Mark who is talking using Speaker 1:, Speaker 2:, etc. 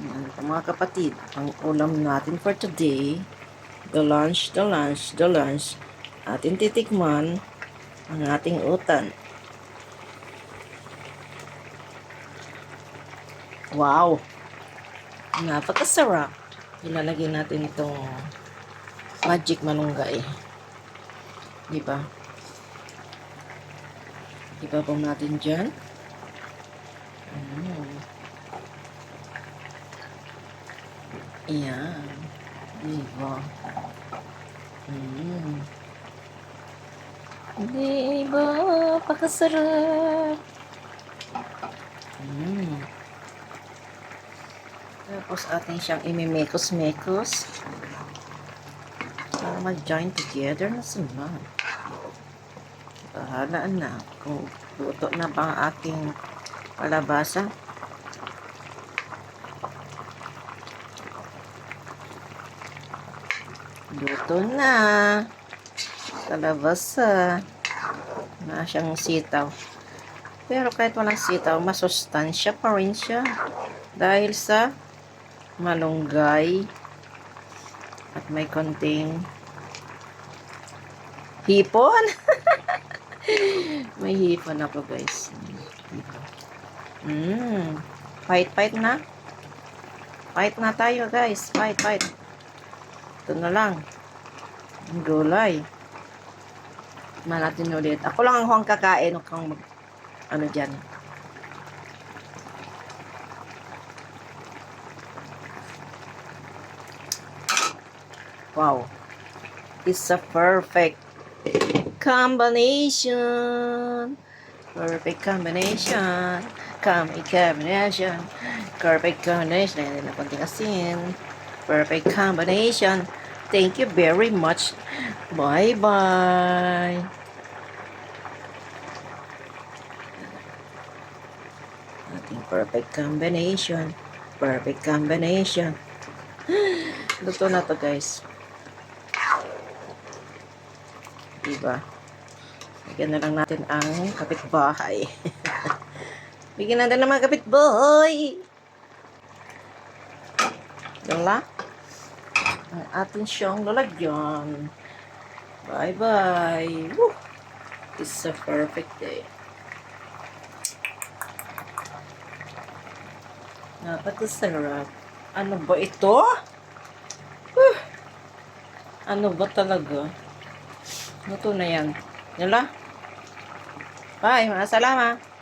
Speaker 1: Yan po mga kapatid, ang ulam natin for today, the lunch, atin titikman ang ating utan. Wow! Napakasarap. Ilalagay natin itong magic malunggay. Diba? Ibabaw natin dyan. Ayan. Diba? Diba? Pakasarap. Tapos atin siyang imimekos-mekos para mag-join together na sila. Bahala na kung luto na ba ang aking palabasa. Luto na. Kalabasa. Na siyang sitaw. Pero kahit walang sitaw, masustansya pa rin siya. Dahil sa malunggay at may konting hipon. May hipon ako, guys. Fight na. Fight na tayo, guys. Fight. Ito na lang. Ang gulay. Natin ulit. Ako lang ang huwag kakain. Huwag kang ano dyan. Wow. It's a perfect combination. Perfect combination. Perfect combination. Ayan na konting asin. Perfect combination. Thank you very much. Bye-bye. Ating perfect combination. Perfect combination. Luto na to, guys. Diba? Bigyan na lang natin ang kapitbahay. Bigyan natin ng mga kapitbahay. Dala. Ang atin siyang lalagyan. Bye-bye. Woo! It's a perfect day. Napakasarap. Ano ba ito? Ano ba talaga? Luto na yan. Yala. Bye. Mga salamat.